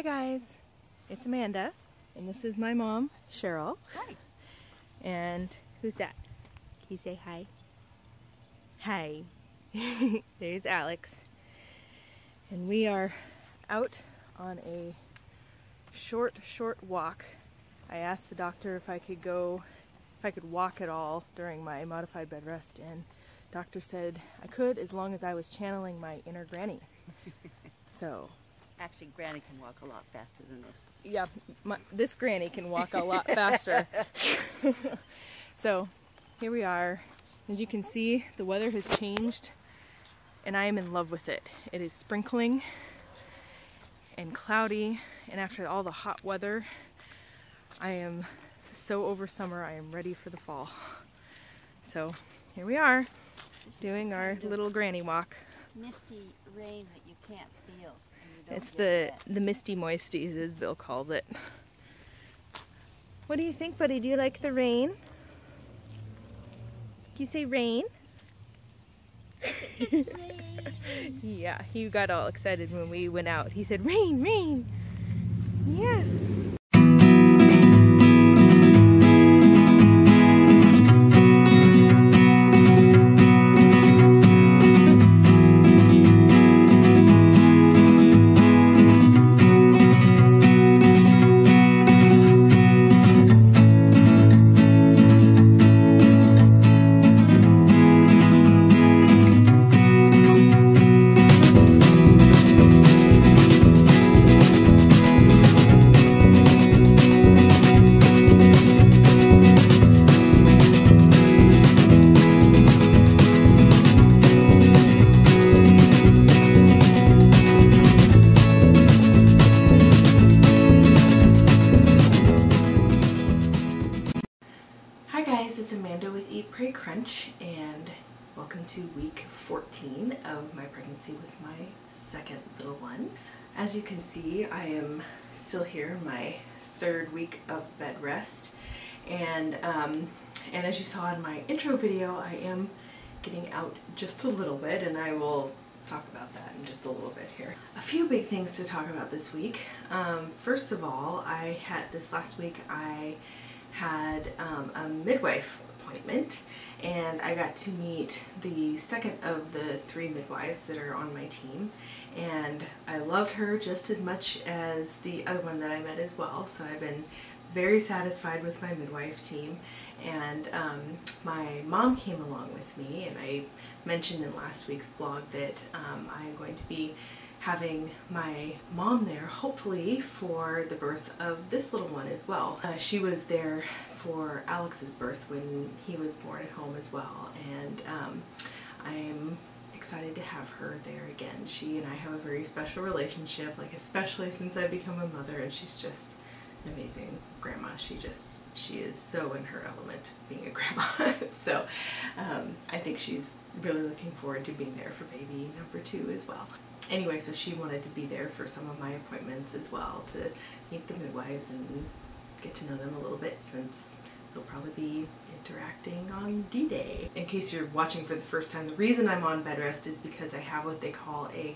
Hi guys, it's Amanda, and this is my mom, Cheryl. Hi. And who's that? Can you say hi? Hi. There's Alex. And we are out on a short walk. I asked the doctor if I could walk at all during my modified bed rest, and doctor said I could as long as I was channeling my inner granny. So actually, Granny can walk a lot faster than this. Yeah, this granny can walk a lot faster. So here we are. As you can see, the weather has changed and I am in love with it. It is sprinkling and cloudy, and after all the hot weather, I am so over summer. I am ready for the fall. So here we are doing our little granny walk. Misty rain that you can't feel. It's the misty moisties, as Bill calls it. What do you think, buddy? Do you like the rain? Can you say rain? It's rain. Yeah, he got all excited when we went out. He said, rain, rain. Yeah. It's Amanda with Eat, Pray, Crunch, and welcome to week 14 of my pregnancy with my second little one. As you can see, I am still here in my third week of bed rest, and as you saw in my intro video, I am getting out just a little bit, and I will talk about that in just a little bit here. A few big things to talk about this week. First of all, this last week I had a midwife appointment, and I got to meet the second of the 3 midwives that are on my team, and I loved her just as much as the other one that I met as well, so I've been very satisfied with my midwife team. And my mom came along with me, and I mentioned in last week's blog that I'm going to be having my mom there, hopefully, for the birth of this little one as well. She was there for Alex's birth when he was born at home as well, and I'm excited to have her there again. She and I have a very special relationship, like especially since I've become a mother, and she's just an amazing grandma. She is so in her element being a grandma. So I think she's really looking forward to being there for baby number 2 as well. Anyway, so she wanted to be there for some of my appointments as well, to meet the midwives and get to know them a little bit, since they'll probably be interacting on D-Day. In case you're watching for the first time, the reason I'm on bed rest is because I have what they call a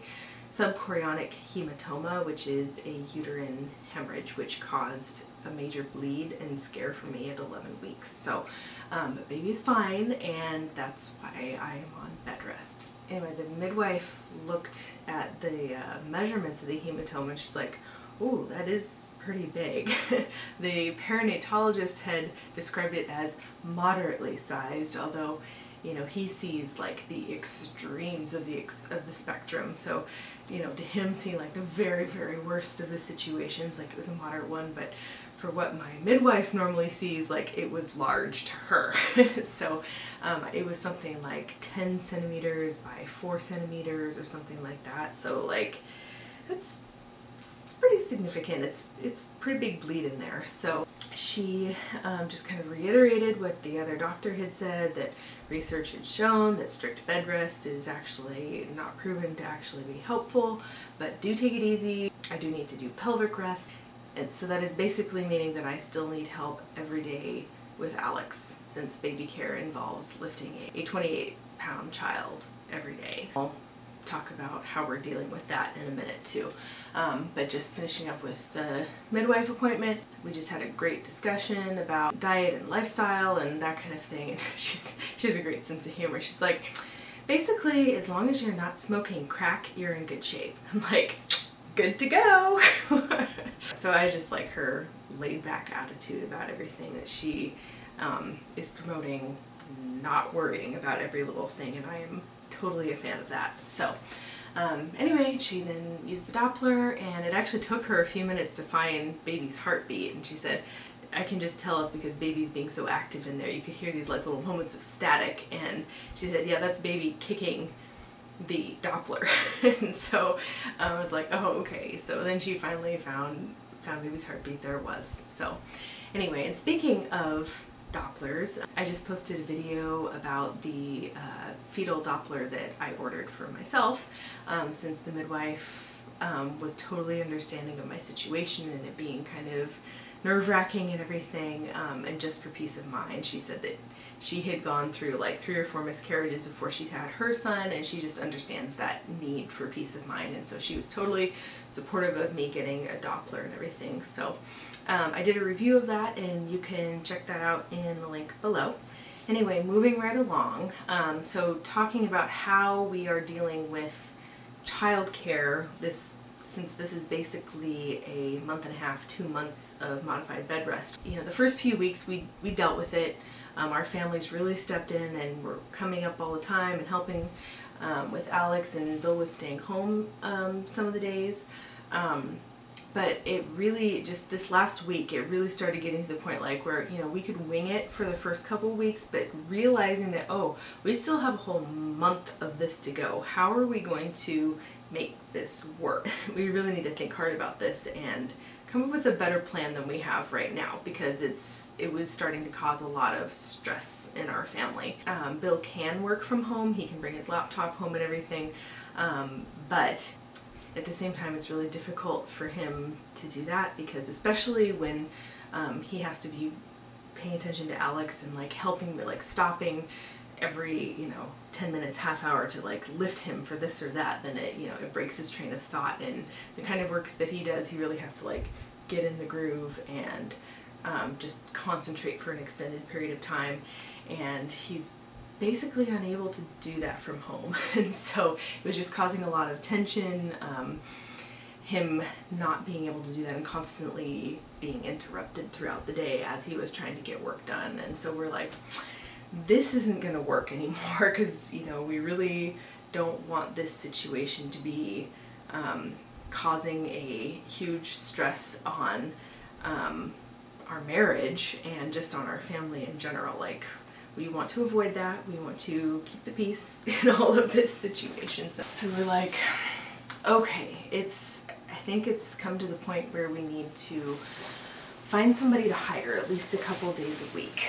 subchorionic hematoma, which is a uterine hemorrhage, which caused a major bleed and scare for me at 11 weeks. So baby's fine, and that's why I am on bed rest. Anyway, the midwife looked at the measurements of the hematoma, and she's like, "Ooh, that is pretty big." The perinatologist had described it as moderately sized, although, you know, he sees like the extremes of the spectrum. So, you know, to him, seeing like the very, very worst of the situations, like it was a moderate one, but for what my midwife normally sees, like it was large to her. So it was something like 10 centimeters by 4 centimeters or something like that. So like it's pretty significant. It's pretty big bleed in there. So she just kind of reiterated what the other doctor had said, that research had shown that strict bed rest is actually not proven to actually be helpful, but do take it easy. I do need to do pelvic rest. And so that is basically meaning that I still need help every day with Alex, since baby care involves lifting a 28-pound child every day. talk about how we're dealing with that in a minute too. But just finishing up with the midwife appointment, we just had a great discussion about diet and lifestyle and that kind of thing. And she has a great sense of humor. She's like, basically, as long as you're not smoking crack, you're in good shape. I'm like, good to go. So I just like her laid back attitude about everything, that she is promoting not worrying about every little thing, and I am totally a fan of that. So anyway, she then used the Doppler, and it actually took her a few minutes to find baby's heartbeat, and she said, I can just tell it's because baby's being so active in there. You could hear these like little moments of static, and she said, yeah, that's baby kicking the Doppler. And so I was like, oh, okay. So then she finally found baby's heartbeat. There it was. So anyway, and speaking of Dopplers, I just posted a video about the fetal Doppler that I ordered for myself, since the midwife was totally understanding of my situation and it being kind of nerve-wracking and everything, and just for peace of mind. She said that she had gone through like 3 or 4 miscarriages before she's had her son, and she just understands that need for peace of mind, and so she was totally supportive of me getting a Doppler and everything. So I did a review of that, and you can check that out in the link below. Anyway, moving right along, so talking about how we are dealing with childcare, since this is basically a month and a half, 2 months of modified bed rest. You know, the first few weeks we dealt with it. Our families really stepped in and were coming up all the time and helping with Alex, and Bill was staying home some of the days. But it really, just this last week, it really started getting to the point like where, you know, we could wing it for the first couple of weeks, but realizing that, oh, we still have a whole month of this to go. How are we going to make this work? We really need to think hard about this and come up with a better plan than we have right now, because it was starting to cause a lot of stress in our family. Bill can work from home. He can bring his laptop home and everything, but at the same time it's really difficult for him to do that, because especially when he has to be paying attention to Alex and like helping me, like stopping every, you know, 10 minutes, half hour to like lift him for this or that, then it, you know, it breaks his train of thought. And the kind of work that he does, he really has to like get in the groove and just concentrate for an extended period of time, and he's basically unable to do that from home. And so it was just causing a lot of tension, him not being able to do that and constantly being interrupted throughout the day as he was trying to get work done. And so we're like, this isn't going to work anymore, because, you know, we really don't want this situation to be causing a huge stress on our marriage and just on our family in general. Like, we want to avoid that. We want to keep the peace in all of this situation. So we're like, okay, I think it's come to the point where we need to find somebody to hire at least a couple days a week.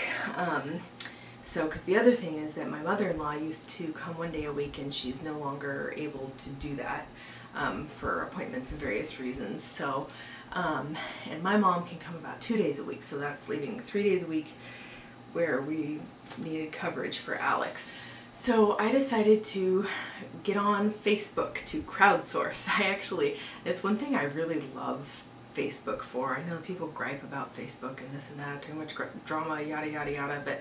Because the other thing is that my mother-in-law used to come 1 day a week, and she's no longer able to do that for appointments and various reasons. So, and my mom can come about 2 days a week, so that's leaving 3 days a week where we needed coverage for Alex. So I decided to get on Facebook to crowdsource. It's one thing I really love Facebook for. I know people gripe about Facebook and this and that, too much drama, yada yada yada, but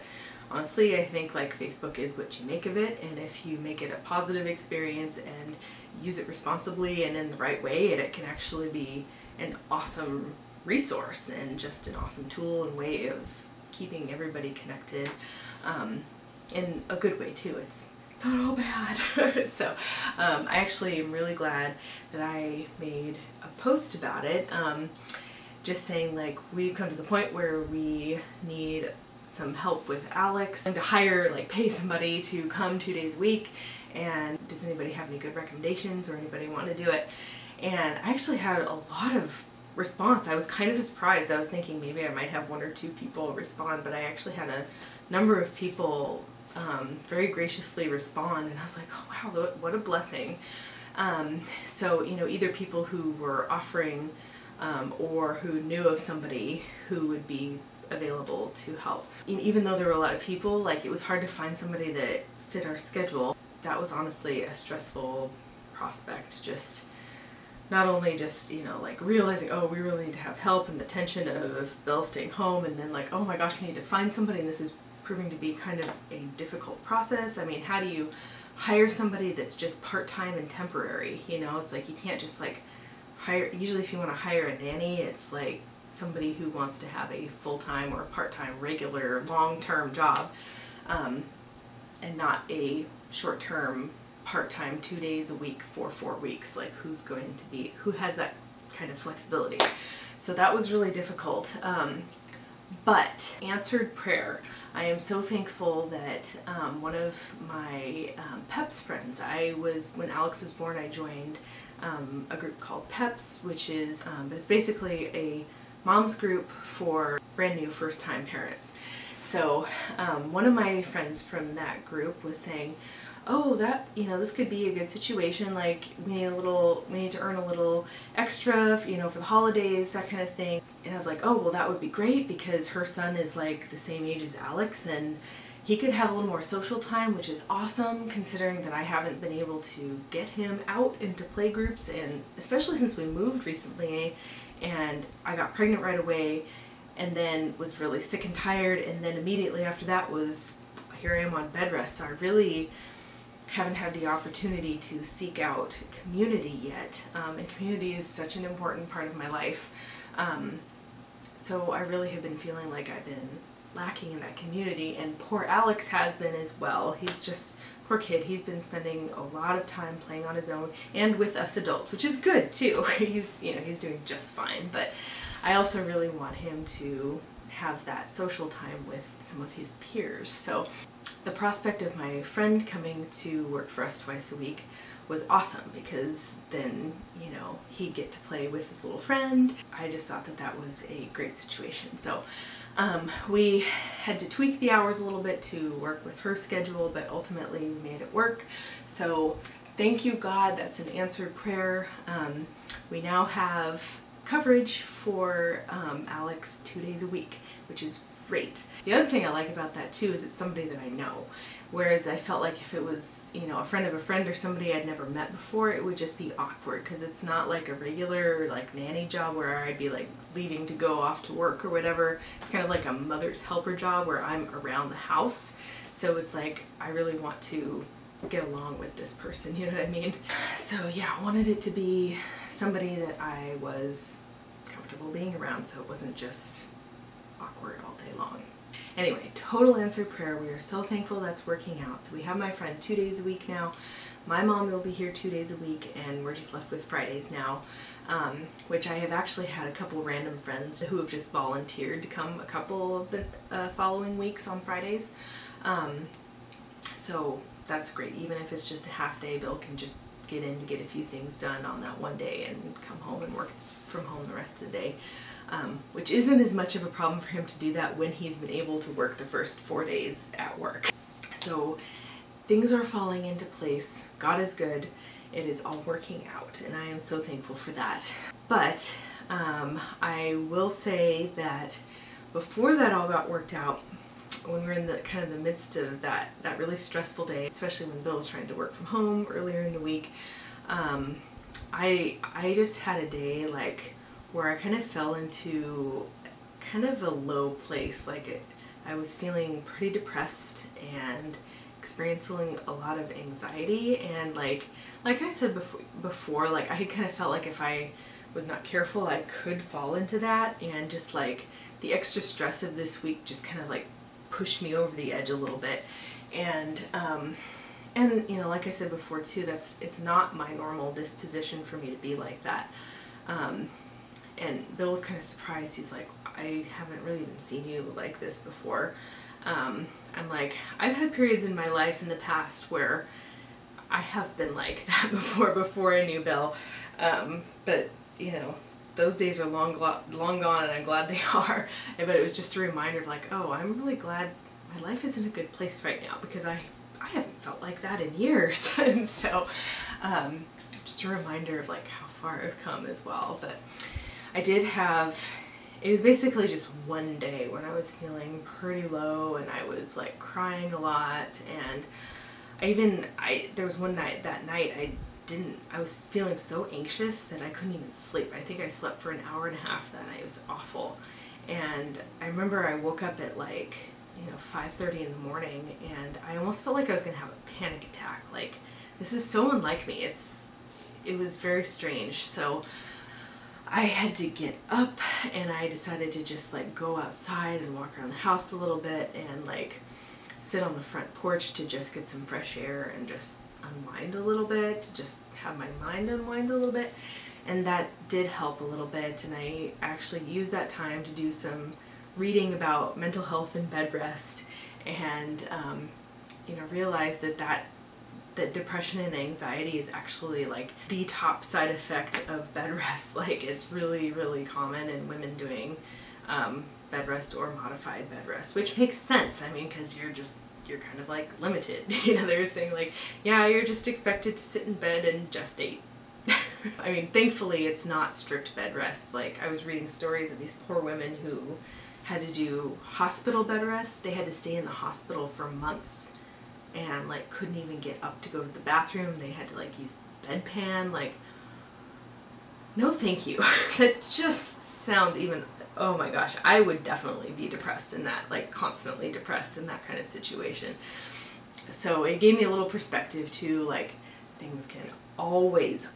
honestly I think like Facebook is what you make of it, and if you make it a positive experience and use it responsibly and in the right way, it can actually be an awesome resource and just an awesome tool and way of keeping everybody connected, in a good way too. It's not all bad. So I actually am really glad that I made a post about it, just saying like we've come to the point where we need some help with Alex and to hire, like pay somebody to come 2 days a week, and does anybody have any good recommendations or anybody want to do it? And I actually had a lot of response. I was kind of surprised. I was thinking maybe I might have 1 or 2 people respond, but I actually had a number of people very graciously respond, and I was like, oh wow, what a blessing. So, you know, either people who were offering or who knew of somebody who would be available to help. Even though there were a lot of people, like it was hard to find somebody that fit our schedule. That was honestly a stressful prospect. Just not only just, you know, like realizing, oh, we really need to have help, and the tension of Belle staying home, and then like, oh my gosh, we need to find somebody, and this is proving to be kind of a difficult process. I mean, how do you hire somebody that's just part-time and temporary? You know, it's like you can't just like hire, usually if you want to hire a nanny, it's like somebody who wants to have a full-time or a part-time regular long-term job, and not a short-term part-time 2 days a week for 4 weeks. Like, who has that kind of flexibility? So that was really difficult. But answered prayer. I am so thankful that one of my PEPS friends, when Alex was born, I joined a group called PEPS, which is, but it's basically a mom's group for brand new first-time parents. So one of my friends from that group was saying, oh, that, you know, this could be a good situation, like we need to earn a little extra, you know, for the holidays, that kind of thing. And I was like, oh, well, that would be great, because her son is like the same age as Alex, and he could have a little more social time, which is awesome, considering that I haven't been able to get him out into play groups, and especially since we moved recently, and I got pregnant right away, and then was really sick and tired, and then immediately after that here I am on bed rest. So I really haven't had the opportunity to seek out community yet, and community is such an important part of my life. So I really have been feeling like I've been lacking in that community, and poor Alex has been as well. He's just, poor kid, he's been spending a lot of time playing on his own and with us adults, which is good too. He's doing just fine, but I also really want him to have that social time with some of his peers. So the prospect of my friend coming to work for us twice a week was awesome, because then, you know, he'd get to play with his little friend. I just thought that that was a great situation. So we had to tweak the hours a little bit to work with her schedule, but ultimately we made it work. So thank you, God, that's an answered prayer. We now have coverage for Alex 2 days a week, which is great. The other thing I like about that too is it's somebody that I know. Whereas I felt like if it was, you know, a friend of a friend or somebody I'd never met before, it would just be awkward, because it's not like a regular like nanny job where I'd be like leaving to go off to work or whatever. It's kind of like a mother's helper job where I'm around the house. So it's like I really want to get along with this person, you know what I mean? So yeah, I wanted it to be somebody that I was comfortable being around, so it wasn't just awkward all day long. Anyway, total answered prayer. We are so thankful that's working out. So we have my friend 2 days a week now. My mom will be here 2 days a week, and we're just left with Fridays now, which I have actually had a couple random friends who have just volunteered to come a couple of the following weeks on Fridays. So that's great. Even if it's just a half day, Bill can just get in to get a few things done on that one day and come home and work from home the rest of the day. Which isn't as much of a problem for him to do that when he's been able to work the first 4 days at work. So things are falling into place. God is good. It is all working out, and I am so thankful for that. But I will say that before that all got worked out, when we were in the kind of the midst of that really stressful day, especially when Bill was trying to work from home earlier in the week, I just had a day like where I kind of fell into kind of a low place. I was feeling pretty depressed and experiencing a lot of anxiety, and like I said before, like I had kind of felt like if I was not careful I could fall into that, and just like the extra stress of this week just kind of like pushed me over the edge a little bit. And you know, like I said before too, it's not my normal disposition for me to be like that. And Bill was kind of surprised. He's like, I haven't really even seen you like this before. I'm like, I've had periods in my life in the past where I have been like that before I knew Bill. But you know, those days are long gone, and I'm glad they are. But it was just a reminder of like, oh, I'm really glad my life is in a good place right now, because I haven't felt like that in years. And so just a reminder of like how far I've come as well. But I did have, it was basically just one day when I was feeling pretty low, and I was like crying a lot, and there was one night, I was feeling so anxious that I couldn't even sleep. I think I slept for an hour and a half that night. It was awful. And I remember I woke up at like, 5:30 in the morning, and I almost felt like I was gonna have a panic attack. Like, this is so unlike me. It was very strange. So I had to get up, and I decided to just like go outside and walk around the house a little bit and like sit on the front porch to just get some fresh air and just unwind a little bit, just have my mind unwind a little bit. And that did help a little bit, and I actually used that time to do some reading about mental health and bed rest, and realized that depression and anxiety is actually like the top side effect of bed rest. Like, it's really, really common in women doing bed rest or modified bed rest, which makes sense. I mean, because you're kind of like limited. They were saying like, yeah, you're just expected to sit in bed and gestate. I mean, thankfully it's not strict bed rest. Like, I was reading stories of these poor women who had to do hospital bed rest. They had to stay in the hospital for months and like couldn't even get up to go to the bathroom. They had to like use bedpan. Like, no thank you. That just sounds even, oh my gosh, I would definitely be depressed in that, like constantly depressed in that kind of situation. So it gave me a little perspective too, like things can always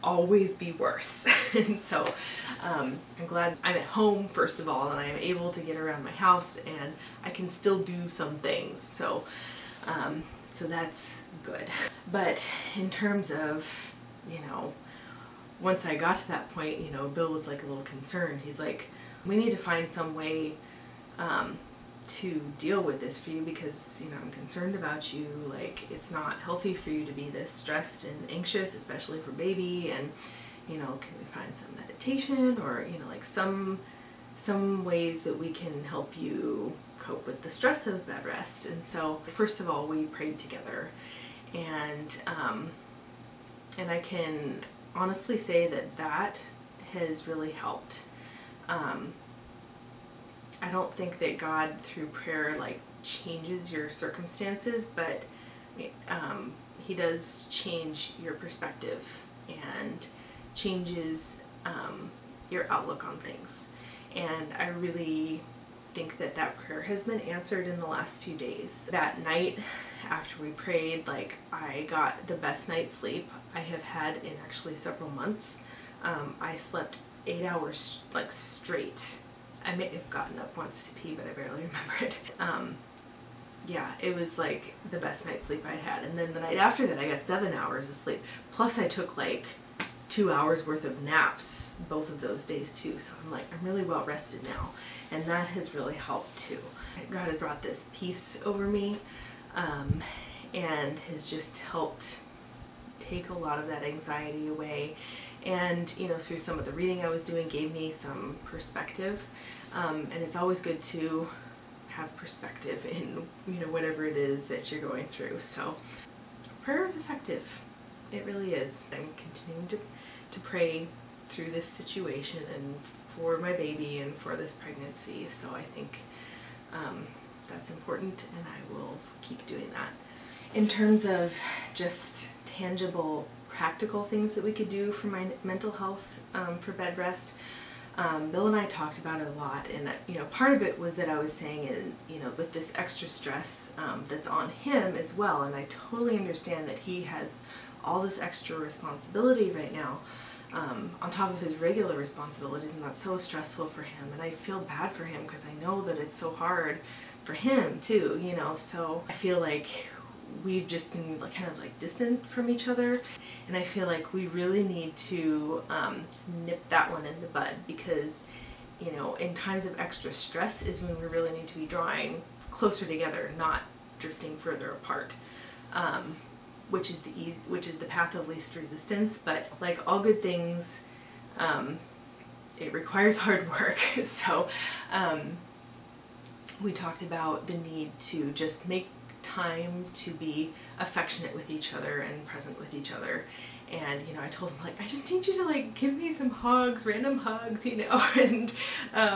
be worse. And so I'm glad I'm at home, first of all, and I'm able to get around my house and I can still do some things. So so that's good. But in terms of, once I got to that point, Bill was like a little concerned. He's like, we need to find some way to deal with this for you, because I'm concerned about you. Like, it's not healthy for you to be this stressed and anxious, especially for baby. And can we find some meditation or like some ways that we can help you cope with the stress of bed rest? And so first of all, we prayed together, and I can honestly say that has really helped. I don't think that God through prayer like changes your circumstances, but he does change your perspective and changes your outlook on things. And I really think that prayer has been answered in the last few days. That night after we prayed, like, I got the best night's sleep I have had in actually several months. I slept 8 hours like straight. I may have gotten up once to pee, but I barely remember it. Yeah, it was like the best night's sleep I'd had. And then the night after that, I got 7 hours of sleep. Plus I took like 2 hours worth of naps both of those days too. So I'm like, I'm really well rested now. And that has really helped too. God has brought this peace over me, and has just helped take a lot of that anxiety away. And through some of the reading I was doing gave me some perspective, and it's always good to have perspective in whatever it is that you're going through. So prayer is effective. It really is. I'm continuing to pray through this situation and for my baby and for this pregnancy. So I think that's important, and I will keep doing that. In terms of just tangible practical things that we could do for my mental health for bed rest, Bill and I talked about it a lot, and part of it was that I was saying, with this extra stress that's on him as well, and I totally understand that he has all this extra responsibility right now on top of his regular responsibilities, and that's so stressful for him, and I feel bad for him because I know that it's so hard for him too, so I feel like we've just been kind of like distant from each other, and I feel like we really need to nip that one in the bud, because in times of extra stress is when we really need to be drawing closer together, not drifting further apart, which is the path of least resistance. But like all good things, it requires hard work. So we talked about the need to just make time to be affectionate with each other and present with each other, And, you know, I told him, like, I just need you to, like, give me some hugs, random hugs, you know, and,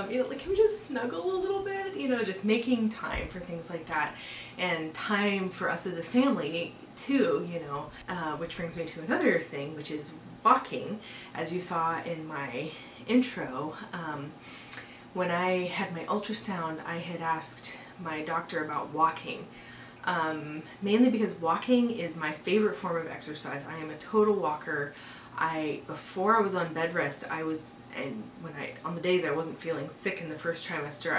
you know, like, can we just snuggle a little bit? You know, just making time for things like that, and time for us as a family, too, you know, which brings me to another thing, which is walking. As you saw in my intro, when I had my ultrasound, I had asked my doctor about walking. Mainly because walking is my favorite form of exercise. I am a total walker. Before I was on bed rest, on the days I wasn't feeling sick in the first trimester,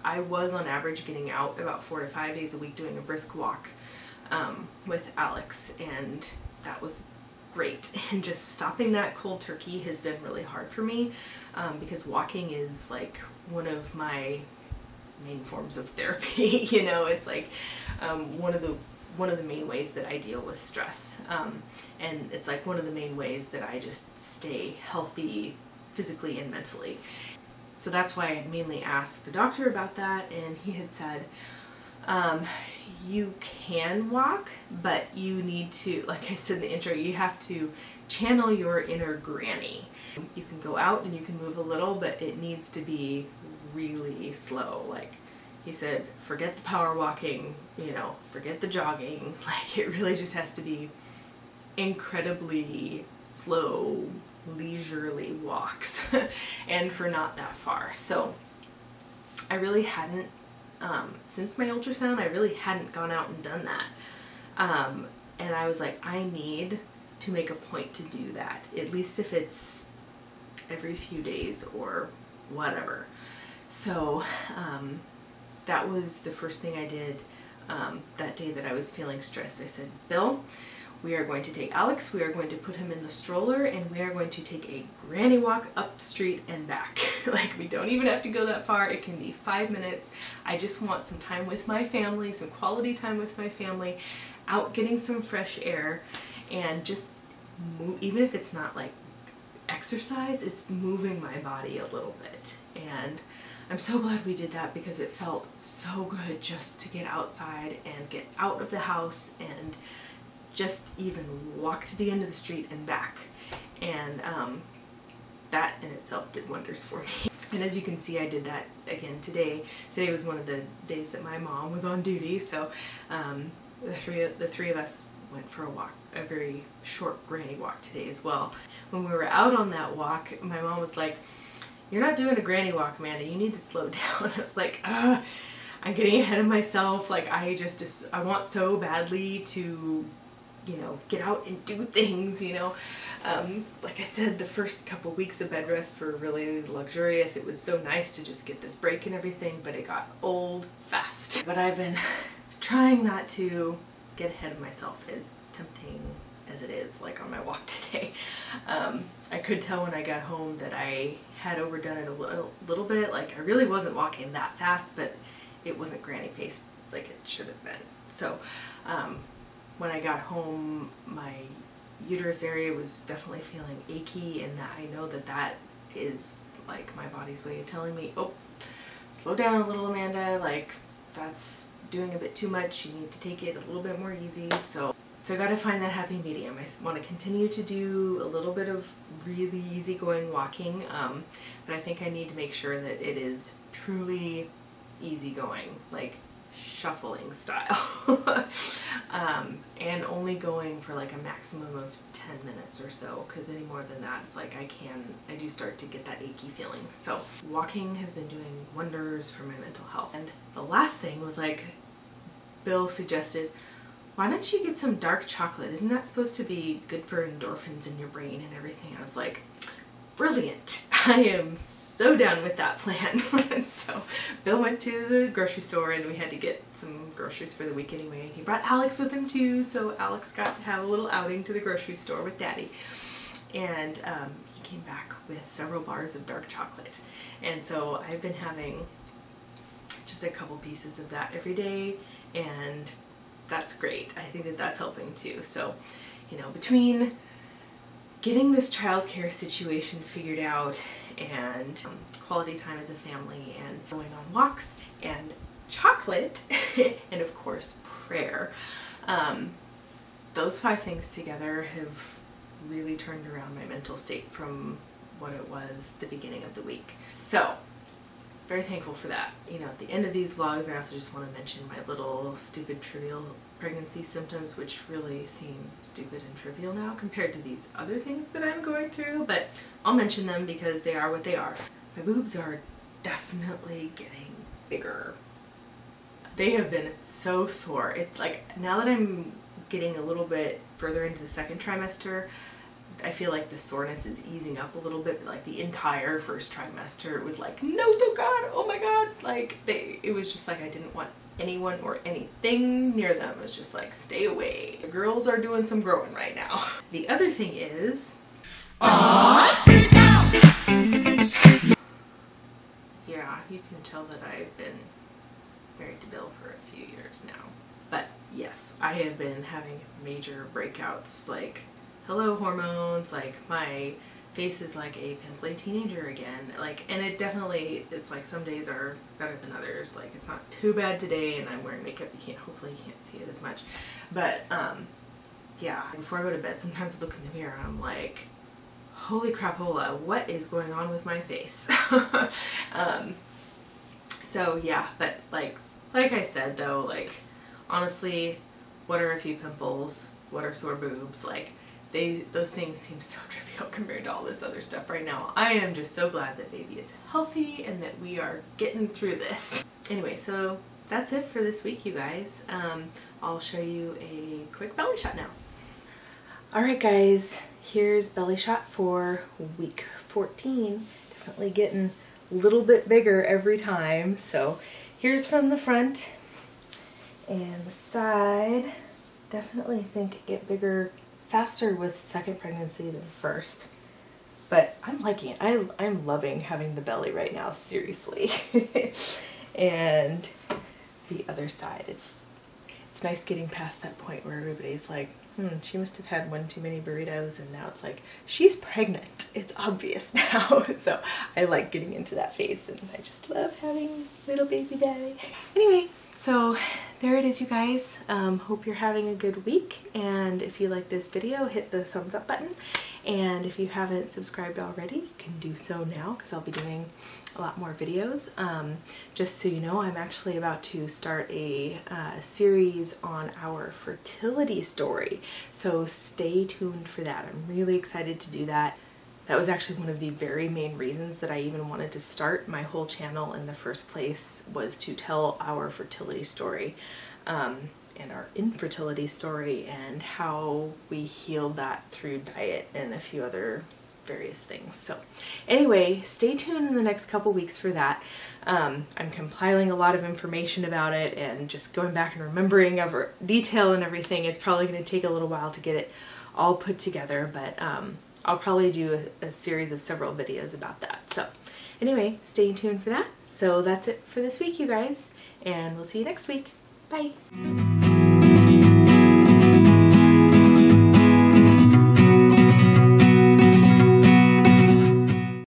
I was on average getting out about 4 to 5 days a week doing a brisk walk, with Alex, and that was great. And just stopping that cold turkey has been really hard for me, because walking is like one of my main forms of therapy. You know, it's like one of the main ways that I deal with stress, and it's like one of the main ways that I just stay healthy physically and mentally. So that's why I had mainly asked the doctor about that, and he had said, you can walk, but you need to, like I said in the intro, you have to channel your inner granny. You can go out and you can move a little, but it needs to be really slow. Like he said, forget the power walking, you know, forget the jogging. Like it really just has to be incredibly slow, leisurely walks and for not that far. So I really hadn't, since my ultrasound, I really hadn't gone out and done that. And I was like, I need to make a point to do that, at least if it's every few days or whatever. So that was the first thing I did that day that I was feeling stressed. I said, Bill, we are going to take Alex, we are going to put him in the stroller, and we are going to take a granny walk up the street and back. Like, we don't even have to go that far. It can be 5 minutes. I just want some time with my family, some quality time with my family, out getting some fresh air, and just move, even if it's not like exercise, is moving my body a little bit. And I'm so glad we did that, because it felt so good just to get outside and get out of the house and just even walk to the end of the street and back. And that in itself did wonders for me. And as you can see, I did that again today. Today was one of the days that my mom was on duty, so the three of us went for a walk, a very short granny walk today as well. When we were out on that walk, my mom was like, "You're not doing a granny walk, Amanda, you need to slow down." I was like, I'm getting ahead of myself. Like, I want so badly to, you know, get out and do things, you know. Like I said, the first couple weeks of bed rest were really luxurious. It was so nice to just get this break and everything, but it got old fast. But I've been trying not to get ahead of myself, as tempting as it is, like on my walk today. I could tell when I got home that I had overdone it a little bit. Like, I really wasn't walking that fast, but it wasn't granny pace like it should have been. So when I got home, my uterus area was definitely feeling achy, and I know that that is like my body's way of telling me, oh, slow down a little, Amanda, like that's doing a bit too much, you need to take it a little bit more easy. So I got to find that happy medium. I want to continue to do a little bit of really easygoing walking, but I think I need to make sure that it is truly easygoing, like shuffling style, and only going for like a maximum of 10 minutes or so, because any more than that, it's like I do start to get that achy feeling. So walking has been doing wonders for my mental health. And the last thing was, like, Bill suggested, why don't you get some dark chocolate? Isn't that supposed to be good for endorphins in your brain and everything? I was like, brilliant. I am so down with that plan. And so Bill went to the grocery store, and we had to get some groceries for the week anyway. He brought Alex with him too, so Alex got to have a little outing to the grocery store with Daddy. And he came back with several bars of dark chocolate. And so I've been having just a couple pieces of that every day, and that's great. I think that that's helping too. So, you know, between getting this childcare situation figured out, and quality time as a family, and going on walks, and chocolate, and of course prayer, those 5 things together have really turned around my mental state from what it was the beginning of the week. So very thankful for that. You know, at the end of these vlogs, I also just want to mention my little stupid trivial pregnancy symptoms, which really seem stupid and trivial now compared to these other things that I'm going through, but I'll mention them because they are what they are. My boobs are definitely getting bigger. They have been so sore. It's like, now that I'm getting a little bit further into the second trimester, I feel like the soreness is easing up a little bit, but like the entire first trimester, it was like, no, oh God, oh my God. Like it was just like, I didn't want anyone or anything near them. It was just like, stay away. The girls are doing some growing right now. The other thing is, Breakouts! Yeah, you can tell that I've been married to Bill for a few years now. But yes, I have been having major breakouts, like, hello hormones, like my face is like a pimply teenager again, like, and it definitely, it's like some days are better than others. Like, it's not too bad today and I'm wearing makeup, hopefully you can't see it as much, but yeah, before I go to bed sometimes I look in the mirror and I'm like, holy crapola, what is going on with my face? So yeah, but like I said though, like, honestly, what are a few pimples, what are sore boobs? Like, those things seem so trivial compared to all this other stuff right now. I am just so glad that baby is healthy and that we are getting through this. Anyway, so that's it for this week, you guys. I'll show you a quick belly shot now. Alright guys, here's belly shot for week 14. Definitely getting a little bit bigger every time. So here's from the front and the side. Definitely think it get bigger faster with second pregnancy than first, but I'm liking it. I'm loving having the belly right now, seriously. And the other side, it's nice getting past that point where everybody's like, she must have had one too many burritos, and now it's like, she's pregnant. It's obvious now. So I like getting into that phase, and I just love having little baby belly. Anyway, so there it is, you guys. Hope you're having a good week, and if you like this video, hit the thumbs up button, and if you haven't subscribed already, you can do so now because I'll be doing a lot more videos. Just so you know, I'm actually about to start a series on our fertility story, so stay tuned for that. I'm really excited to do that. That was actually one of the very main reasons that I even wanted to start my whole channel in the first place, was to tell our fertility story and our infertility story and how we healed that through diet and a few other various things. So anyway, stay tuned in the next couple weeks for that. I'm compiling a lot of information about it and just going back and remembering every detail and everything. It's probably going to take a little while to get it all put together, but I'll probably do a series of several videos about that. So anyway, stay tuned for that. So that's it for this week, you guys, and we'll see you next week. Bye!